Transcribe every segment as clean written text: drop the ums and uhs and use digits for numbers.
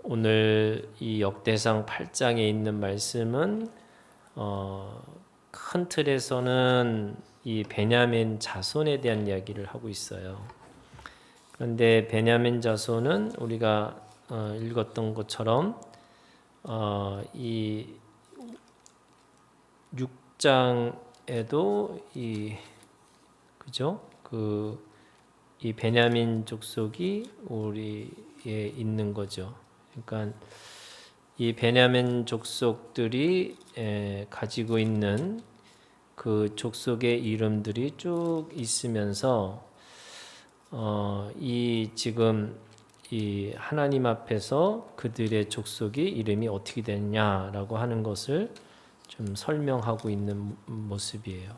오늘 이 역대상 8장에 있는 말씀은 큰 틀에서는 이 베냐민 자손에 대한 이야기를 하고 있어요. 그런데 베냐민 자손은 우리가 읽었던 것처럼 이 6장에도 그죠? 이 베냐민 족속이 우리에 있는 거죠. 그러니까 이 베냐민 족속들이 가지고 있는 그 족속의 이름들이 쭉 있으면서 지금 이 하나님 앞에서 그들의 족속이 이름이 어떻게 됐냐라고 하는 것을 좀 설명하고 있는 모습이에요.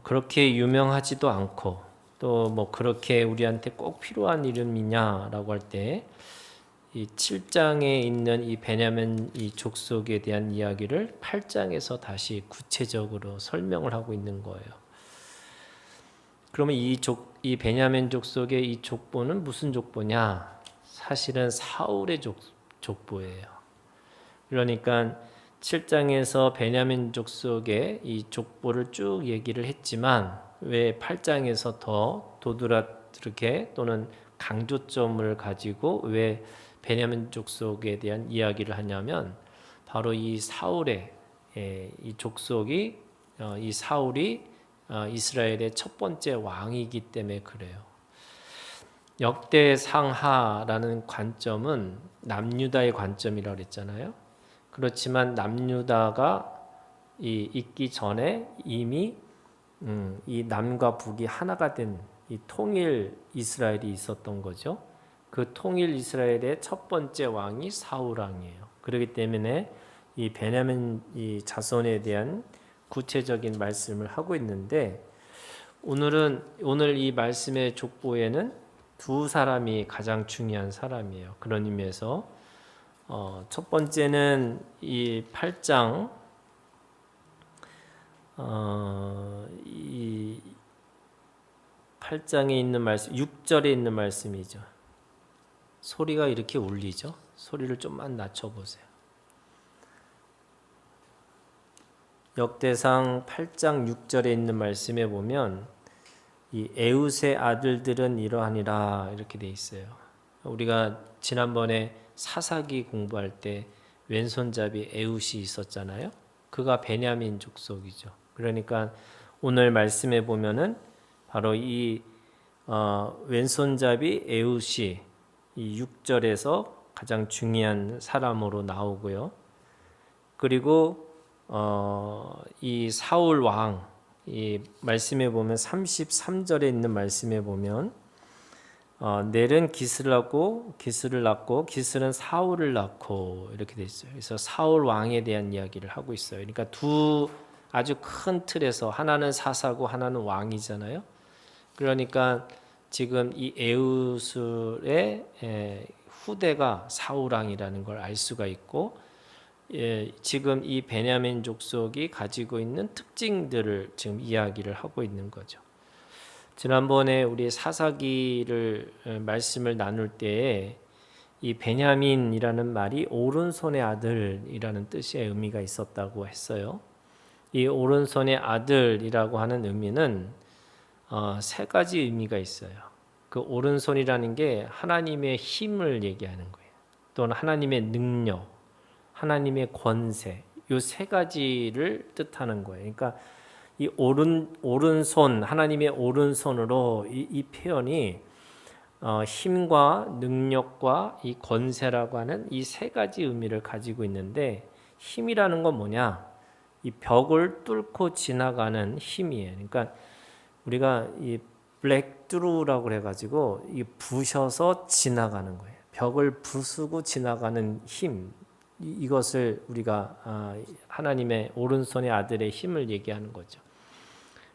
그렇게 유명하지도 않고 또 뭐 그렇게 우리한테 꼭 필요한 이름이냐라고 할 때 이 7장에 있는 이 베냐민 이 족속에 대한 이야기를 8장에서 다시 구체적으로 설명을 하고 있는 거예요. 그러면 이 베냐민 족속의 이 족보는 무슨 족보냐? 사실은 사울의 족보예요. 그러니까 7장에서 베냐민 족속의 이 족보를 쭉 얘기를 했지만 왜 8장에서 더 도드라뜨게 또는 강조점을 가지고 왜 베냐민 족속에 대한 이야기를 하냐면 바로 이 사울의 이 족속이 이 사울이 이스라엘의 첫 번째 왕이기 때문에 그래요. 역대상하라는 관점은 남유다의 관점이라고 그랬잖아요. 그렇지만 남유다가 있기 전에 이미 이 남과 북이 하나가 된 이 통일 이스라엘이 있었던 거죠. 그 통일 이스라엘의 첫 번째 왕이 사울 왕이에요. 그렇기 때문에 이 베냐민 이 자손에 대한 구체적인 말씀을 하고 있는데 오늘 이 말씀의 족보에는 두 사람이 가장 중요한 사람이에요. 그런 의미에서 첫 번째는 이 8장 이 8장에 있는 말씀 6절에 있는 말씀이죠. 소리가 이렇게 울리죠. 소리를 좀만 낮춰보세요. 역대상 8장 6절에 있는 말씀에 보면 이 에웃의 아들들은 이러하니라 이렇게 돼 있어요. 우리가 지난번에 사사기 공부할 때 왼손잡이 에웃이 있었잖아요. 그가 베냐민 족속이죠. 그러니까 오늘 말씀에 보면은 바로 이 왼손잡이 에웃이 이 6절에서 가장 중요한 사람으로 나오고요. 그리고 이 사울 왕 이 말씀에 보면 33절에 있는 말씀에 보면 넬은 기스를 낳고 기스는 사울을 낳고 이렇게 돼 있어요. 그래서 사울 왕에 대한 이야기를 하고 있어요. 그러니까 두 아주 큰 틀에서 하나는 사사고 하나는 왕이잖아요. 그러니까 지금 이 에웃의 후대가 사울 왕이라는 걸 알 수가 있고 지금 이 베냐민 족속이 가지고 있는 특징들을 지금 이야기를 하고 있는 거죠. 지난번에 우리 사사기를 말씀을 나눌 때에 이 베냐민이라는 말이 오른손의 아들이라는 뜻의 의미가 있었다고 했어요. 이 오른손의 아들이라고 하는 의미는 세 가지 의미가 있어요. 그 오른손이라는 게 하나님의 힘을 얘기하는 거예요. 또는 하나님의 능력, 하나님의 권세, 이 세 가지를 뜻하는 거예요. 그러니까 이 오른손, 하나님의 오른손으로 이 표현이 힘과 능력과 이 권세라고 하는 이 세 가지 의미를 가지고 있는데 힘이라는 건 뭐냐? 이 벽을 뚫고 지나가는 힘이에요. 그러니까 우리가 이 블랙드루라고 그래가지고 이 부셔서 지나가는 거예요. 벽을 부수고 지나가는 힘. 이것을 우리가 하나님의 오른손의 아들의 힘을 얘기하는 거죠.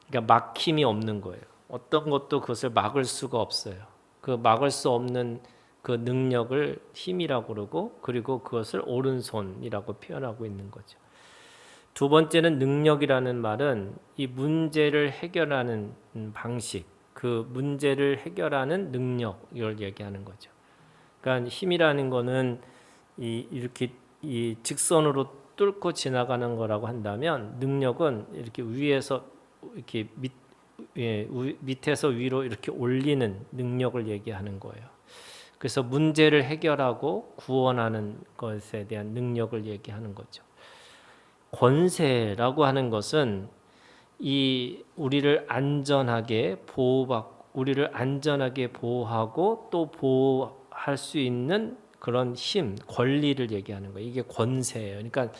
그러니까 막힘이 없는 거예요. 어떤 것도 그것을 막을 수가 없어요. 그 막을 수 없는 그 능력을 힘이라고 그러고 그리고 그것을 오른손이라고 표현하고 있는 거죠. 두 번째는 능력이라는 말은 이 문제를 해결하는 방식, 그 문제를 해결하는 능력 이걸 얘기하는 거죠. 그러니까 힘이라는 거는 이렇게 이 직선으로 뚫고 지나가는 거라고 한다면, 능력은 이렇게 위에서 이렇게 밑에서 위로 이렇게 올리는 능력을 얘기하는 거예요. 그래서 문제를 해결하고 구원하는 것에 대한 능력을 얘기하는 거죠. 권세라고 하는 것은 우리를 안전하게 보호하고 또 보호할 수 있는 그런 힘, 권리를 얘기하는 거예요. 이게 권세예요. 그러니까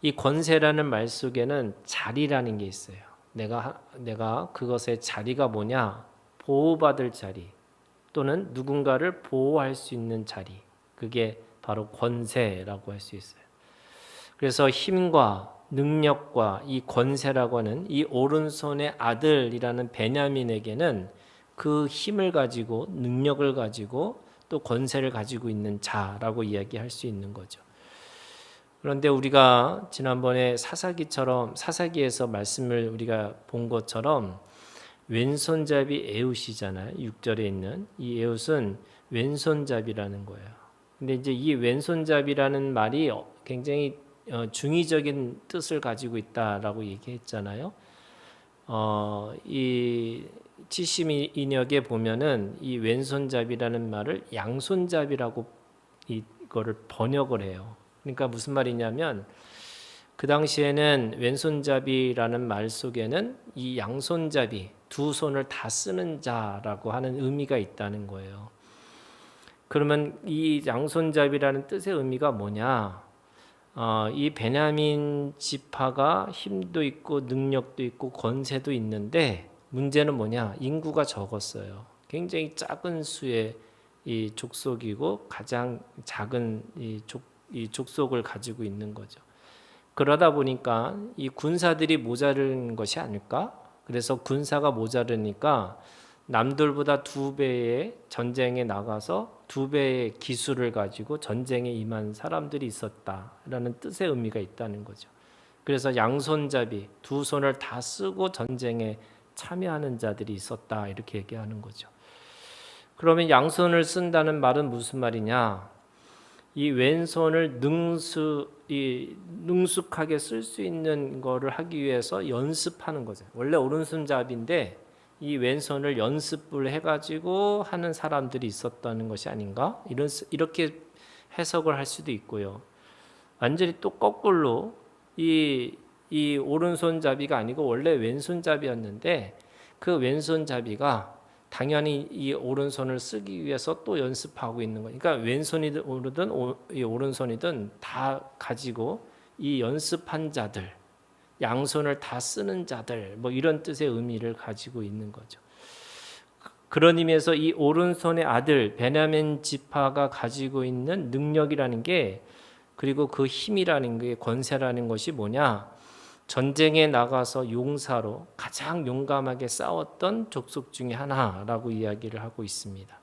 이 권세라는 말 속에는 자리라는 게 있어요. 내가 그것의 자리가 뭐냐? 보호받을 자리 또는 누군가를 보호할 수 있는 자리. 그게 바로 권세라고 할 수 있어요. 그래서 힘과 능력과 이 권세라고 하는 이 오른손의 아들이라는 베냐민에게는 그 힘을 가지고 능력을 가지고 또 권세를 가지고 있는 자라고 이야기할 수 있는 거죠. 그런데 우리가 지난번에 사사기에서 말씀을 우리가 본 것처럼 왼손잡이 에웃이잖아요. 6절에 있는 이 에웃은 왼손잡이라는 거예요. 근데 이제 이 왼손잡이라는 말이 굉장히 중의적인 뜻을 가지고 있다라고 얘기했잖아요. 이 70인역에 보면은 이 왼손잡이라는 말을 양손잡이라고 이거를 번역을 해요. 그러니까 무슨 말이냐면 그 당시에는 왼손잡이라는 말 속에는 이 양손잡이, 두 손을 다 쓰는 자라고 하는 의미가 있다는 거예요. 그러면 이 양손잡이라는 뜻의 의미가 뭐냐? 이 베냐민 지파가 힘도 있고 능력도 있고 권세도 있는데 문제는 뭐냐? 인구가 적었어요. 굉장히 작은 수의 이 족속이고 가장 작은 이 족속을 가지고 있는 거죠. 그러다 보니까 이 군사들이 모자른 것이 아닐까? 그래서 군사가 모자르니까 남들보다 2배의 전쟁에 나가서 2배의 기술을 가지고 전쟁에 임한 사람들이 있었다라는 뜻의 의미가 있다는 거죠. 그래서 양손잡이, 두 손을 다 쓰고 전쟁에 참여하는 자들이 있었다 이렇게 얘기하는 거죠. 그러면 양손을 쓴다는 말은 무슨 말이냐? 이 왼손을 능숙하게 쓸 수 있는 거를 하기 위해서 연습하는 거죠. 원래 오른손잡이인데 이 왼손을 연습을 해가지고 하는 사람들이 있었다는 것이 아닌가? 이렇게 해석을 할 수도 있고요. 완전히 또 거꾸로 이 오른손잡이가 아니고 원래 왼손잡이였는데 그 왼손잡이가 당연히 이 오른손을 쓰기 위해서 또 연습하고 있는 거예요. 그러니까 왼손이든 오른손이든 다 가지고 이 연습한 자들, 양손을 다 쓰는 자들, 뭐 이런 뜻의 의미를 가지고 있는 거죠. 그런 의미에서 이 오른손의 아들 베냐민 지파가 가지고 있는 능력이라는 게, 그리고 그 힘이라는 게, 권세라는 것이 뭐냐? 전쟁에 나가서 용사로 가장 용감하게 싸웠던 족속 중에 하나라고 이야기를 하고 있습니다.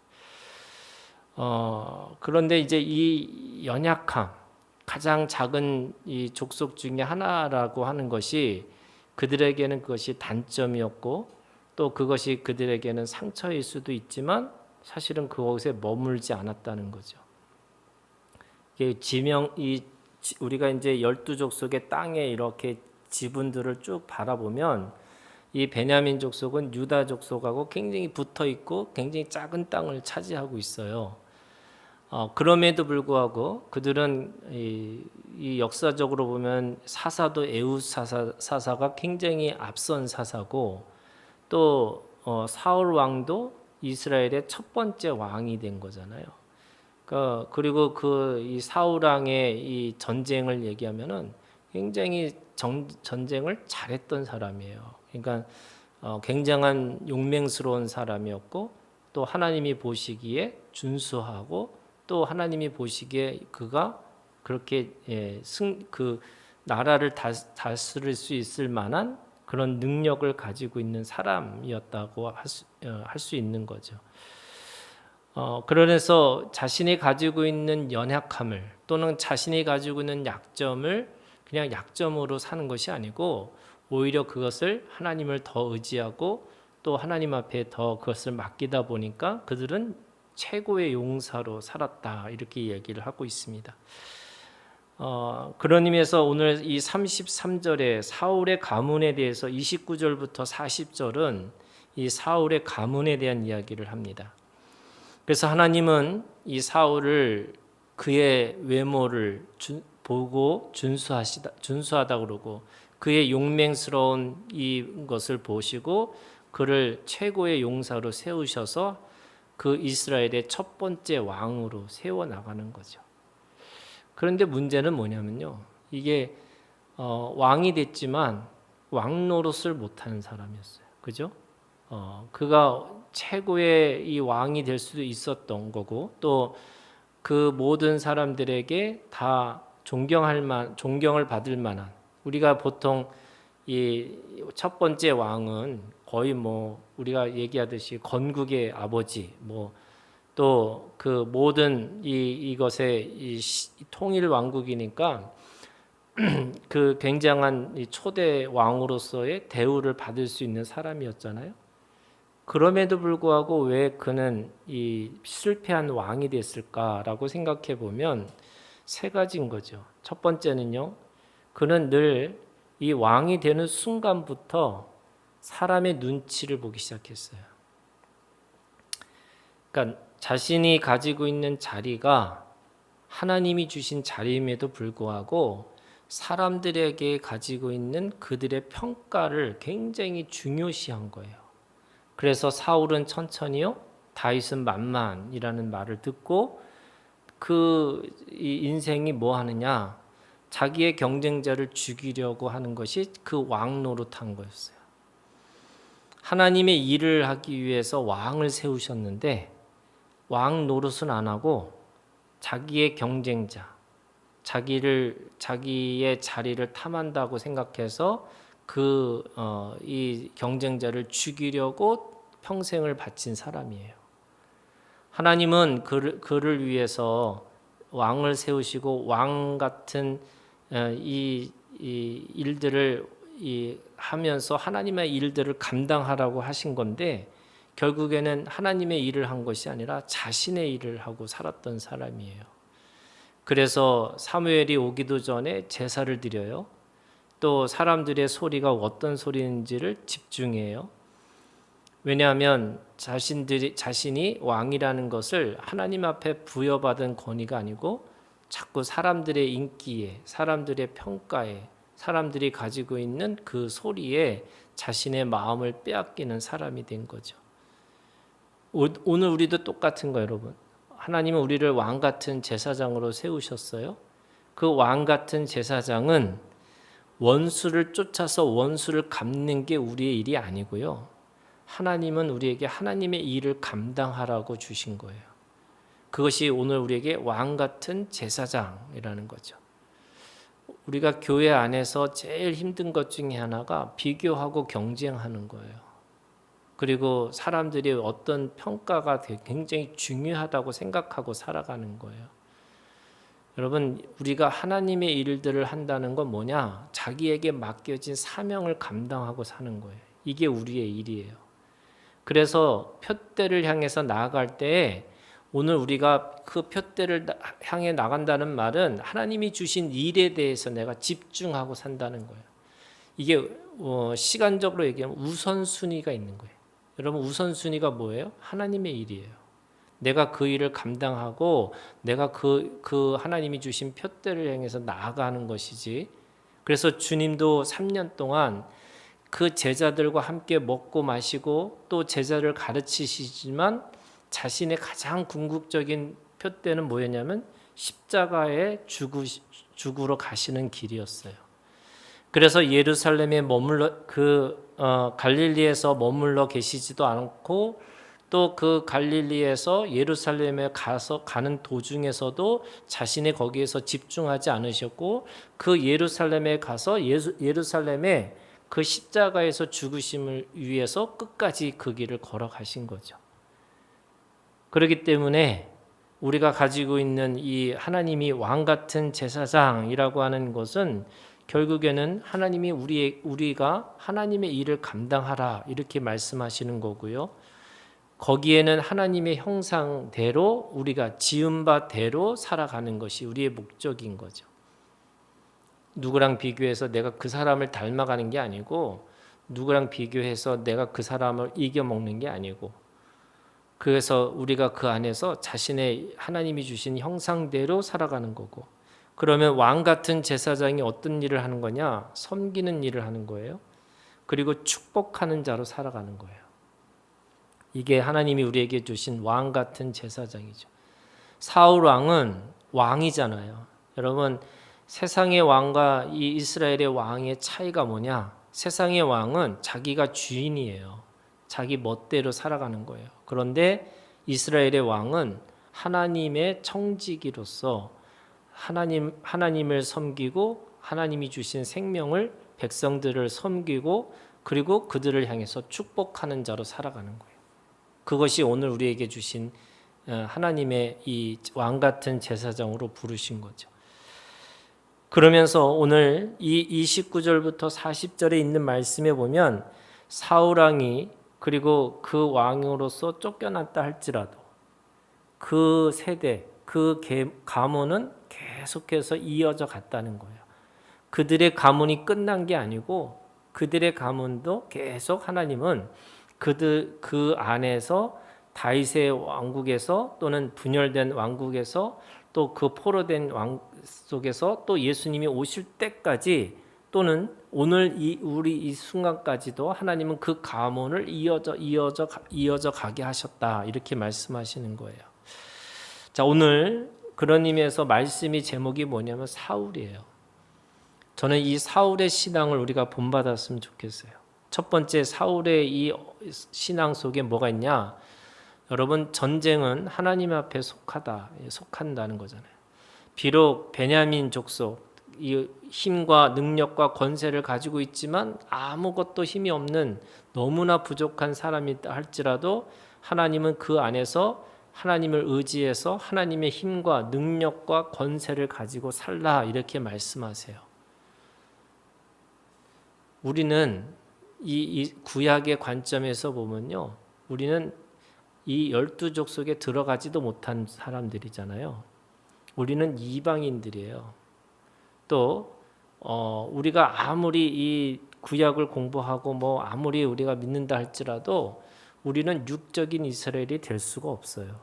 그런데 이제 이 연약함, 가장 작은 이 족속 중에 하나라고 하는 것이 그들에게는 그것이 단점이었고 또 그것이 그들에게는 상처일 수도 있지만 사실은 그곳에 머물지 않았다는 거죠. 우리가 이제 12족속의 땅에 이렇게 지분들을 쭉 바라보면 이 베냐민 족속은 유다 족속하고 굉장히 붙어 있고 굉장히 작은 땅을 차지하고 있어요. 그럼에도 불구하고 그들은 이 역사적으로 보면 사사도 에웃 사사가 굉장히 앞선 사사고 또 사울 왕도 이스라엘의 첫 번째 왕이 된 거잖아요. 그리고 이 사울 왕의 이 전쟁을 얘기하면은 굉장히 전쟁을 잘했던 사람이에요. 그러니까 굉장한 용맹스러운 사람이었고 또 하나님이 보시기에 준수하고 또 하나님이 보시기에 그가 그렇게 그 나라를 다스릴 수 있을 만한 그런 능력을 가지고 있는 사람이었다고 할 수 있는 거죠. 그래서 자신이 가지고 있는 연약함을 또는 자신이 가지고 있는 약점을 그냥 약점으로 사는 것이 아니고 오히려 그것을 하나님을 더 의지하고 또 하나님 앞에 더 그것을 맡기다 보니까 그들은 최고의 용사로 살았다 이렇게 얘기를 하고 있습니다. 그런 의미에서 오늘 이 33절에 사울의 가문에 대해서 29절부터 40절은 이 사울의 가문에 대한 이야기를 합니다. 그래서 하나님은 이 사울을 그의 외모를 보고 준수하다 그러고 그의 용맹스러운 이것을 보시고 그를 최고의 용사로 세우셔서 그 이스라엘의 첫 번째 왕으로 세워나가는 거죠. 그런데 문제는 뭐냐면요. 이게 왕이 됐지만 왕 노릇을 못하는 사람이었어요. 그죠? 그가 최고의 이 왕이 될 수도 있었던 거고 또 그 모든 사람들에게 다 존경을 받을 만한 우리가 보통 이 첫 번째 왕은 거의 우리가 얘기하듯이 건국의 아버지 또 그 모든 이것의 통일 왕국이니까 그 굉장한 이 초대 왕으로서의 대우를 받을 수 있는 사람이었잖아요. 그럼에도 불구하고 왜 그는 이 실패한 왕이 됐을까라고 생각해 보면 세 가지인 거죠. 첫 번째는요. 그는 늘 이 왕이 되는 순간부터 사람의 눈치를 보기 시작했어요. 그러니까 자신이 가지고 있는 자리가 하나님이 주신 자리임에도 불구하고 사람들에게 가지고 있는 그들의 평가를 굉장히 중요시한 거예요. 그래서 사울은 천천히요, 다윗은 만만이라는 말을 듣고 이 인생이 뭐 하느냐, 자기의 경쟁자를 죽이려고 하는 것이 그 왕 노릇한 거였어요. 하나님의 일을 하기 위해서 왕을 세우셨는데 왕 노릇은 안 하고 자기의 경쟁자, 자기의 자리를 탐한다고 생각해서 이 경쟁자를 죽이려고 평생을 바친 사람이에요. 하나님은 그를 위해서 왕을 세우시고 왕 같은 이 일들을 하면서 하나님의 일들을 감당하라고 하신 건데 결국에는 하나님의 일을 한 것이 아니라 자신의 일을 하고 살았던 사람이에요. 그래서 사무엘이 오기도 전에 제사를 드려요. 또 사람들의 소리가 어떤 소리인지를 집중해요. 왜냐하면 자신이 왕이라는 것을 하나님 앞에 부여받은 권위가 아니고 자꾸 사람들의 인기에, 사람들의 평가에, 사람들이 가지고 있는 그 소리에 자신의 마음을 빼앗기는 사람이 된 거죠. 오늘 우리도 똑같은 거예요, 여러분. 하나님은 우리를 왕 같은 제사장으로 세우셨어요. 그 왕 같은 제사장은 원수를 쫓아서 원수를 갚는 게 우리의 일이 아니고요. 하나님은 우리에게 하나님의 일을 감당하라고 주신 거예요. 그것이 오늘 우리에게 왕 같은 제사장이라는 거죠. 우리가 교회 안에서 제일 힘든 것 중에 하나가 비교하고 경쟁하는 거예요. 그리고 사람들이 어떤 평가가 굉장히 중요하다고 생각하고 살아가는 거예요. 여러분, 우리가 하나님의 일들을 한다는 건 뭐냐? 자기에게 맡겨진 사명을 감당하고 사는 거예요. 이게 우리의 일이에요. 그래서 푯대를 향해서 나아갈 때에 오늘 우리가 그 푯대를 향해 나간다는 말은 하나님이 주신 일에 대해서 내가 집중하고 산다는 거예요. 이게 시간적으로 얘기하면 우선순위가 있는 거예요. 여러분, 우선순위가 뭐예요? 하나님의 일이에요. 내가 그 일을 감당하고 내가 그 하나님이 주신 푯대를 향해서 나아가는 것이지. 그래서 주님도 3년 동안 그 제자들과 함께 먹고 마시고 또 제자를 가르치시지만 자신의 가장 궁극적인 푯대는 뭐였냐면 십자가에 죽으러 가시는 길이었어요. 그래서 예루살렘에 갈릴리에서 머물러 계시지도 않고 또 그 갈릴리에서 예루살렘에 가는 도중에서도 자신의 거기에서 집중하지 않으셨고 그 예루살렘에 가서 예루살렘에 그 십자가에서 죽으심을 위해서 끝까지 그 길을 걸어가신 거죠. 그렇기 때문에 우리가 가지고 있는 이 하나님이 왕 같은 제사장이라고 하는 것은 결국에는 하나님이 우리가 하나님의 일을 감당하라 이렇게 말씀하시는 거고요. 거기에는 하나님의 형상대로 우리가 지은 바대로 살아가는 것이 우리의 목적인 거죠. 누구랑 비교해서 내가 그 사람을 닮아가는 게 아니고, 누구랑 비교해서 내가 그 사람을 이겨먹는 게 아니고, 그래서 우리가 그 안에서 자신의 하나님이 주신 형상대로 살아가는 거고, 그러면 왕 같은 제사장이 어떤 일을 하는 거냐? 섬기는 일을 하는 거예요. 그리고 축복하는 자로 살아가는 거예요. 이게 하나님이 우리에게 주신 왕 같은 제사장이죠. 사울 왕은 왕이잖아요. 여러분, 세상의 왕과 이 이스라엘의 왕의 차이가 뭐냐? 세상의 왕은 자기가 주인이에요. 자기 멋대로 살아가는 거예요. 그런데 이스라엘의 왕은 하나님의 청지기로서 하나님을 섬기고 하나님이 주신 생명을 백성들을 섬기고 그리고 그들을 향해서 축복하는 자로 살아가는 거예요. 그것이 오늘 우리에게 주신 하나님의 이 왕 같은 제사장으로 부르신 거죠. 그러면서 오늘 이 29절부터 40절에 있는 말씀에 보면 사울 왕이 그리고 그 왕으로서 쫓겨났다 할지라도 그 세대, 그 가문은 계속해서 이어져 갔다는 거예요. 그들의 가문이 끝난 게 아니고 그들의 가문도 계속 하나님은 그 안에서 다윗의 왕국에서 또는 분열된 왕국에서 또 그 포로된 왕 속에서 또 예수님이 오실 때까지 또는 오늘 우리 이 순간까지도 하나님은 그 가문을 이어져 가게 하셨다 이렇게 말씀하시는 거예요. 자, 오늘 그런 의미에서 말씀이 제목이 뭐냐면 사울이에요. 저는 이 사울의 신앙을 우리가 본받았으면 좋겠어요. 첫 번째, 사울의 이 신앙 속에 뭐가 있냐? 여러분, 전쟁은 하나님 앞에 속한다는 거잖아요. 비록 베냐민 족속, 이 힘과 능력과 권세를 가지고 있지만 아무것도 힘이 없는 너무나 부족한 사람이다 할지라도 하나님은 그 안에서 하나님을 의지해서 하나님의 힘과 능력과 권세를 가지고 살라 이렇게 말씀하세요. 우리는 이 구약의 관점에서 보면요, 우리는 이 12족속에 들어가지도 못한 사람들이잖아요. 우리는 이방인들이에요. 또 우리가 아무리 이 구약을 공부하고 아무리 우리가 믿는다 할지라도 우리는 육적인 이스라엘이 될 수가 없어요.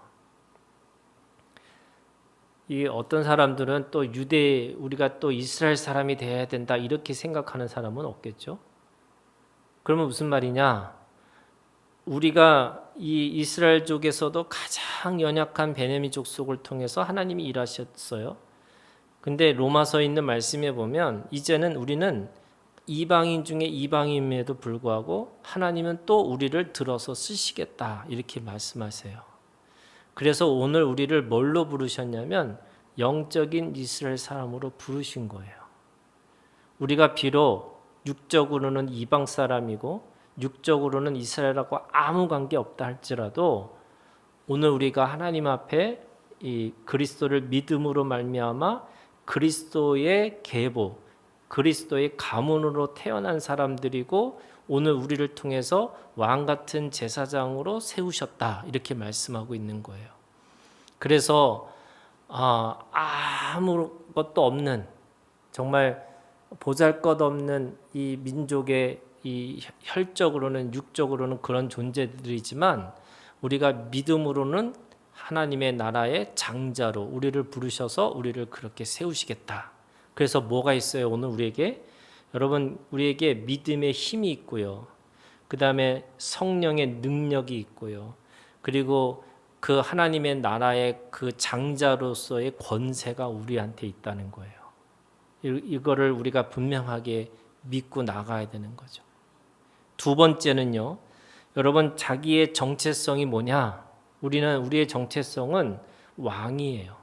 이 어떤 사람들은 또 우리가 또 이스라엘 사람이 돼야 된다 이렇게 생각하는 사람은 없겠죠. 그러면 무슨 말이냐? 우리가 이 이스라엘 쪽에서도 가장 연약한 베냐민 족속을 통해서 하나님이 일하셨어요. 근데 로마서에 있는 말씀에 보면 이제는 우리는 이방인 중에 이방인임에도 불구하고 하나님은 또 우리를 들어서 쓰시겠다 이렇게 말씀하세요. 그래서 오늘 우리를 뭘로 부르셨냐면 영적인 이스라엘 사람으로 부르신 거예요. 우리가 비록 육적으로는 이방 사람이고 육적으로는 이스라엘하고 아무 관계 없다 할지라도 오늘 우리가 하나님 앞에 이 그리스도를 믿음으로 말미암아 그리스도의 계보, 그리스도의 가문으로 태어난 사람들이고 오늘 우리를 통해서 왕 같은 제사장으로 세우셨다 이렇게 말씀하고 있는 거예요. 그래서 아무것도 없는 정말 보잘것없는 이 민족의 이 혈적으로는 육적으로는 그런 존재들이지만 우리가 믿음으로는 하나님의 나라의 장자로 우리를 부르셔서 우리를 그렇게 세우시겠다. 그래서 뭐가 있어요? 오늘 우리에게 여러분 우리에게 믿음의 힘이 있고요. 그 다음에 성령의 능력이 있고요. 그리고 그 하나님의 나라의 그 장자로서의 권세가 우리한테 있다는 거예요. 이거를 우리가 분명하게 믿고 나가야 되는 거죠. 두 번째는요, 여러분 자기의 정체성이 뭐냐? 우리의 정체성은 왕이에요.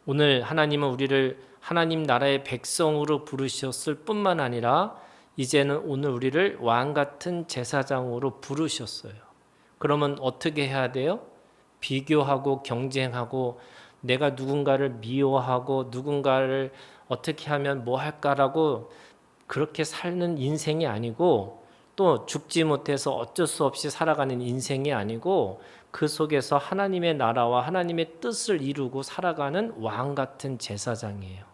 오늘 하나님은 우리를 하나님 나라의 백성으로 부르셨을 뿐만 아니라 이제는 오늘 우리를 왕 같은 제사장으로 부르셨어요. 그러면 어떻게 해야 돼요? 비교하고 경쟁하고 내가 누군가를 미워하고 누군가를 어떻게 하면 뭐 할까라고 그렇게 사는 인생이 아니고 또 죽지 못해서 어쩔 수 없이 살아가는 인생이 아니고 그 속에서 하나님의 나라와 하나님의 뜻을 이루고 살아가는 왕 같은 제사장이에요.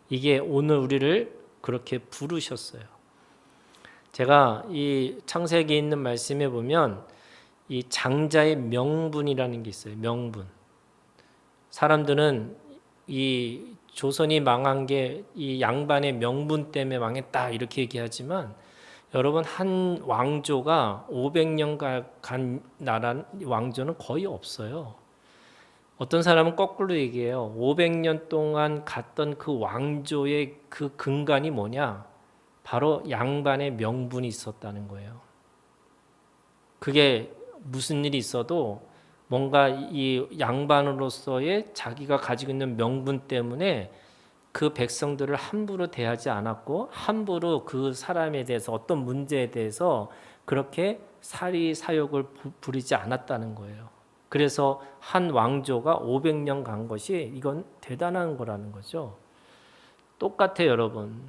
이게 오늘 우리를 그렇게 부르셨어요. 제가 이 창세기에 있는 말씀에 보면 이 장자의 명분이라는 게 있어요. 명분. 사람들은 이 조선이 망한 게 이 양반의 명분 때문에 망했다 이렇게 얘기하지만 여러분, 한 왕조가 500년 간 나라 왕조는 거의 없어요. 어떤 사람은 거꾸로 얘기해요. 500년 동안 갔던 그 왕조의 그 근간이 뭐냐? 바로 양반의 명분이 있었다는 거예요. 그게 무슨 일이 있어도 뭔가 이 양반으로서의 자기가 가지고 있는 명분 때문에 그 백성들을 함부로 대하지 않았고 함부로 그 사람에 대해서 어떤 문제에 대해서 그렇게 사리사욕을 부리지 않았다는 거예요. 그래서 한 왕조가 500년 간 것이 이건 대단한 거라는 거죠. 똑같아요, 여러분.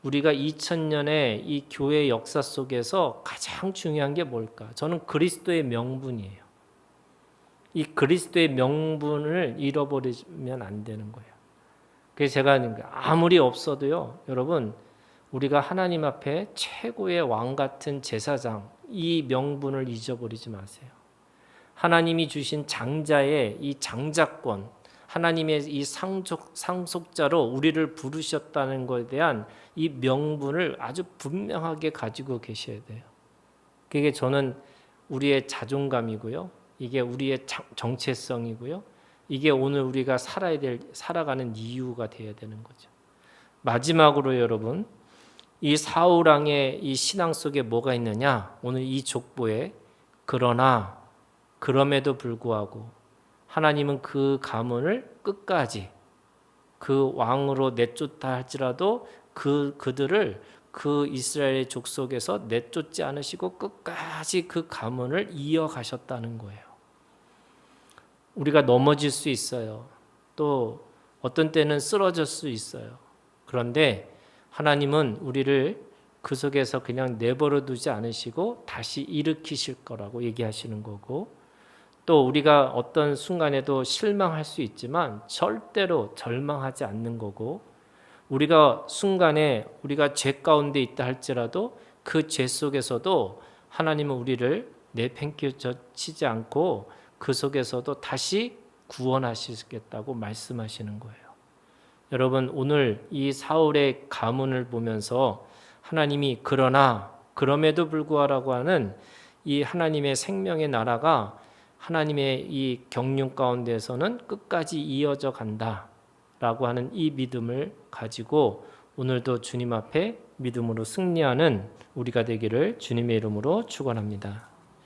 우리가 2000년의 이 교회 역사 속에서 가장 중요한 게 뭘까? 저는 그리스도의 명분이에요. 이 그리스도의 명분을 잃어버리면 안 되는 거예요. 그래서 제가 아무리 없어도요, 여러분, 우리가 하나님 앞에 최고의 왕 같은 제사장, 이 명분을 잊어버리지 마세요. 하나님이 주신 장자의 이 장자권, 하나님의 이 상속자로 우리를 부르셨다는 것에 대한 이 명분을 아주 분명하게 가지고 계셔야 돼요. 그게 저는 우리의 자존감이고요. 이게 우리의 정체성이고요. 이게 오늘 우리가 살아가는 이유가 되어야 되는 거죠. 마지막으로 여러분, 이 사울 왕의 이 신앙 속에 뭐가 있느냐? 오늘 이 족보에 그러나 그럼에도 불구하고 하나님은 그 가문을 끝까지 그 왕으로 내쫓다 할지라도 그들을 그 이스라엘의 족속에서 내쫓지 않으시고 끝까지 그 가문을 이어가셨다는 거예요. 우리가 넘어질 수 있어요. 또 어떤 때는 쓰러질 수 있어요. 그런데 하나님은 우리를 그 속에서 그냥 내버려 두지 않으시고 다시 일으키실 거라고 얘기하시는 거고, 또 우리가 어떤 순간에도 실망할 수 있지만 절대로 절망하지 않는 거고, 우리가 순간에 우리가 죄 가운데 있다 할지라도 그 죄 속에서도 하나님은 우리를 내팽개치지 않고 그 속에서도 다시 구원하시겠다고 말씀하시는 거예요. 여러분, 오늘 이 사울의 가문을 보면서 하나님이 그러나 그럼에도 불구하라고 하는 이 하나님의 생명의 나라가 하나님의 이 경륜 가운데서는 끝까지 이어져 간다라고 하는 이 믿음을 가지고 오늘도 주님 앞에 믿음으로 승리하는 우리가 되기를 주님의 이름으로 축원합니다.